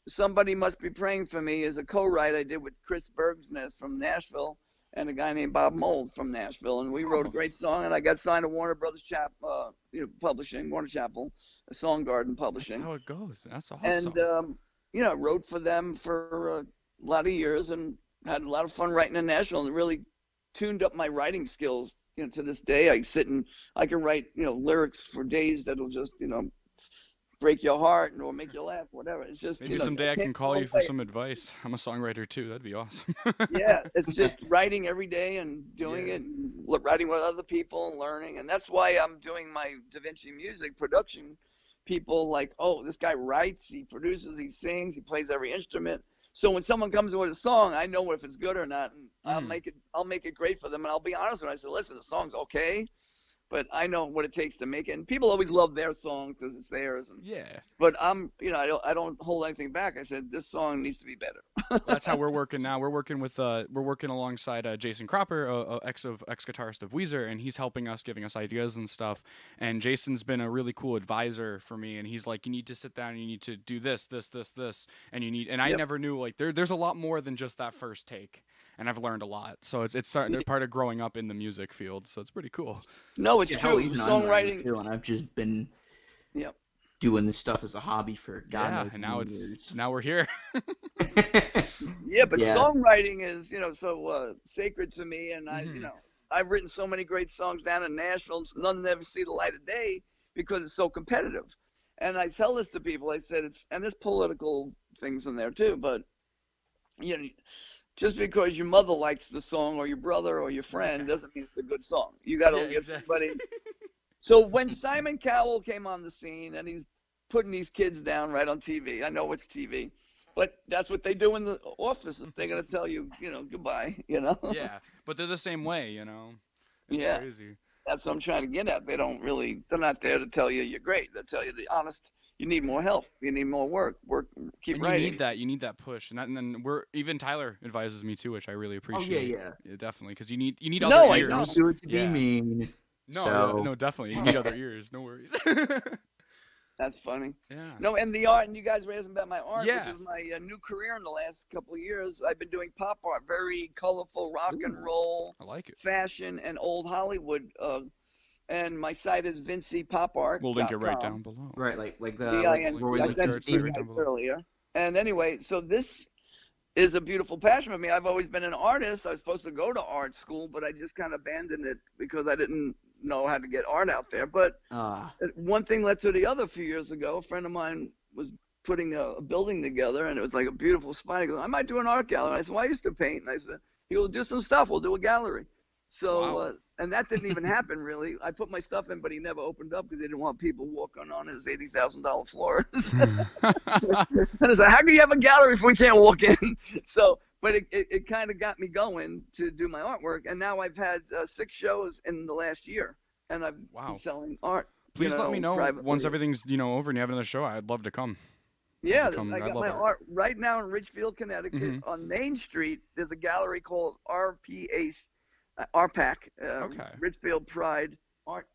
Somebody Must Be Praying for Me is a co-write I did with Chris Bergsness from Nashville and a guy named Bob Mould from Nashville. And we wrote a great song, and I got signed to Warner Brothers Publishing, Warner Chappell, Songgarden Publishing. That's how it goes. That's awesome. And, I wrote for them for a lot of years and had a lot of fun writing in Nashville and really tuned up my writing skills. To this day, I can write, lyrics for days that'll just, break your heart or make you laugh, whatever. It's just maybe someday I can call you for some advice. I'm a songwriter too. That'd be awesome. Yeah, it's just writing every day and doing it, and writing with other people and learning, and that's why I'm doing my DaVinci music production. People like, oh, this guy writes, he produces, he sings, he plays every instrument. So when someone comes in with a song, I know if it's good or not, and I'll make it great for them. And I'll be honest when I say, listen, the song's okay, but I know what it takes to make it. And people always love their song because it's theirs. But I don't hold anything back. I said this song needs to be better. That's how we're working now. We're working alongside Jason Cropper, ex guitarist of Weezer, and he's helping us, giving us ideas and stuff. And Jason's been a really cool advisor for me. And he's like, you need to sit down and you need to do this, and you need. And I never knew like there's a lot more than just that first take. And I've learned a lot. So it's part of growing up in the music field. So it's pretty cool. No, it's true. Songwriting too, and I've just been doing this stuff as a hobby for God and now we're here. But songwriting is so sacred to me, and I've written so many great songs down in Nashville. None never see the light of day because it's so competitive. And I tell this to people. I said there's political things in there too, but just because your mother likes the song or your brother or your friend doesn't mean it's a good song. You got to get somebody. So when Simon Cowell came on the scene and he's putting these kids down right on TV, I know it's TV, but that's what they do in the office. They're going to tell you, goodbye, Yeah, but they're the same way, It's crazy. That's what I'm trying to get at. They're not there to tell you you're great. They'll tell you the honest. You need more help. You need more work. Keep writing. You need that push, and then even Tyler advises me too, which I really appreciate. Oh yeah, definitely, because you need other ears. I don't do it to be mean. No, definitely, you need other ears. No worries. That's funny. Yeah. No, and the art, and you guys were asking about my art, which is my new career in the last couple of years. I've been doing pop art, very colorful rock and roll. I like it. Fashion and old Hollywood. And my site is VinciPopArt.com. We'll link it right down below. Right, like the VINC. I sent it to you guys earlier. And anyway, so this is a beautiful passion for me. I've always been an artist. I was supposed to go to art school, but I just kind of abandoned it because I didn't know how to get art out there. But one thing led to the other a few years ago. A friend of mine was putting a building together, and it was like a beautiful spot. He goes, I might do an art gallery. I said, well, I used to paint. And I said, he'll do some stuff. We'll do a gallery. So, and that didn't even happen, really. I put my stuff in, but he never opened up because they didn't want people walking on his $80,000 floors. And I was like, how can you have a gallery if we can't walk in? So, but it kind of got me going to do my artwork. And now I've had 6 shows in the last year, and I've been selling art. Please let me know once everything's over and you have another show. I'd love to come. Yeah, I got my art right now in Ridgefield, Connecticut. On Main Street, there's a gallery called RPAC, Ridgefield Pride Art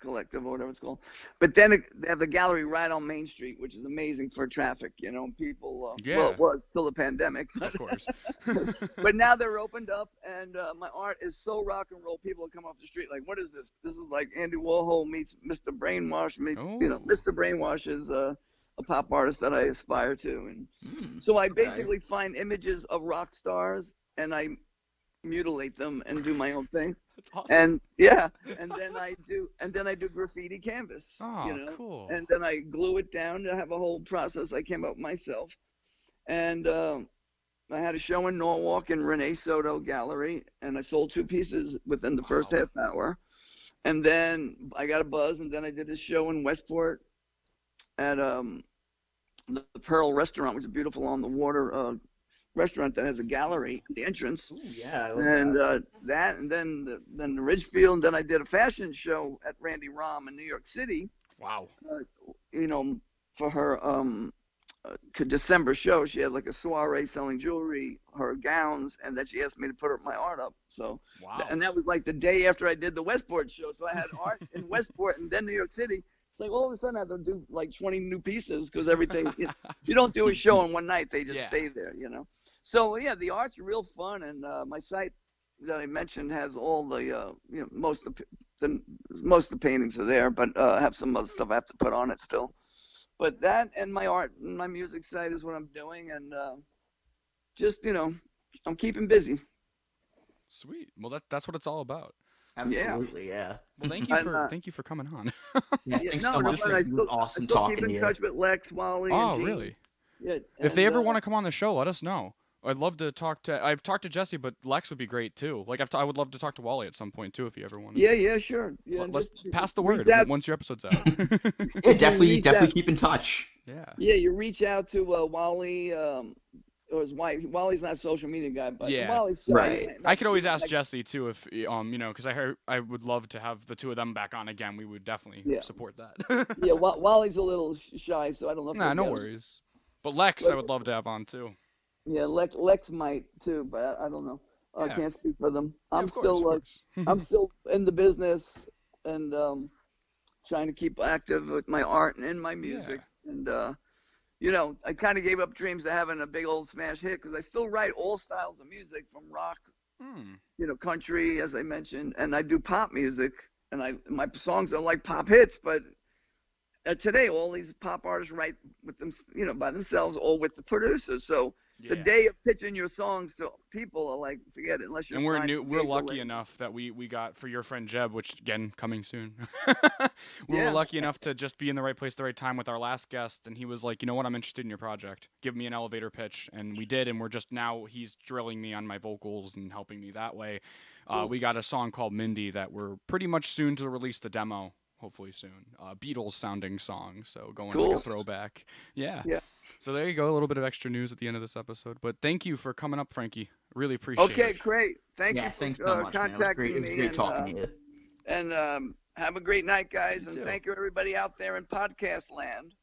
Collective or whatever it's called. But then they have the gallery right on Main Street, which is amazing for traffic. People, well, it was till the pandemic. Of course. But now they're opened up, and my art is so rock and roll. People come off the street like, what is this? This is like Andy Warhol meets Mr. Brainwash. Mr. Brainwash is a pop artist that I aspire to. And so I basically find images of rock stars and I mutilate them and do my own thing. That's awesome. And yeah, and then I do graffiti canvas. Oh, you know? cool. And then I glue it down to have a whole process I came up with myself. And I had a show in Norwalk in Renee Soto Gallery, and I sold 2 pieces within the first half hour. And then I got a buzz, and then I did a show in Westport at the Pearl Restaurant, which is a beautiful on the water restaurant that has a gallery at the entrance. Ooh, yeah, I love And that, and then the Ridgefield, and then I did a fashion show at Randy Rom in New York City. Wow. You know, for her December show, she had like a soiree selling jewelry, her gowns, and then she asked me to put my art up. So, wow. And that was like the day after I did the Westport show. So I had art in Westport and then New York City. It's like all of a sudden I had to do like 20 new pieces because everything, you don't do a show in one night. They just stay there, you know. So yeah, the art's real fun, and my site that I mentioned has all the, you know, most of the paintings are there, but I have some other stuff I have to put on it still. But that and my art and my music site is what I'm doing, and just, you know, I'm keeping busy. Sweet. Well, that's what it's all about. Absolutely, yeah. Well, thank you for coming on. Yeah, thanks so much. This is awesome talking to you. I still keep in touch with Lex, Wally, and Gene. Really? Yeah. If they ever want to come on the show, let us know. I'd love to talk to. I've talked to Jesse, but Lex would be great too. Like I would love to talk to Wally at some point too, if you ever want. Yeah, sure. Yeah, let's pass the word once your episode's out. Yeah, definitely keep in touch. Yeah. Yeah, you reach out to Wally. Or his wife. Wally's not a social media guy, but Wally's right. I could always ask Jesse too if you know, because I would love to have the two of them back on again. We would definitely support that. Yeah, Wally's a little shy, so I don't know. Nah, no worries. But Lex, I would love to have on too. Yeah, Lex might too, but I don't know. I can't speak for them. I'm still I'm still in the business and trying to keep active with my art and in my music. And you know, I kind of gave up dreams of having a big old smash hit because I still write all styles of music, from rock, you know, country, as I mentioned, and I do pop music, and my songs are like pop hits, but today all these pop artists write with them, you know, by themselves or with the producers. So the day of pitching your songs to people are like, forget it, unless you're. And we're lucky enough that we got for your friend Jebb, which again coming soon. We were lucky enough to just be in the right place at the right time with our last guest, and he was like, you know what, I'm interested in your project. Give me an elevator pitch, and we did, and we're just now he's drilling me on my vocals and helping me that way. We got a song called Mindy that we're pretty much soon to release the demo. Hopefully soon. Beatles sounding song, so going like a throwback. Yeah. So there you go, a little bit of extra news at the end of this episode. But thank you for coming up, Frankie. Really appreciate it. Okay, great. Thank you for so much, contacting me. It was great talking to you. And have a great night, guys. And thank you, everybody out there in podcast land.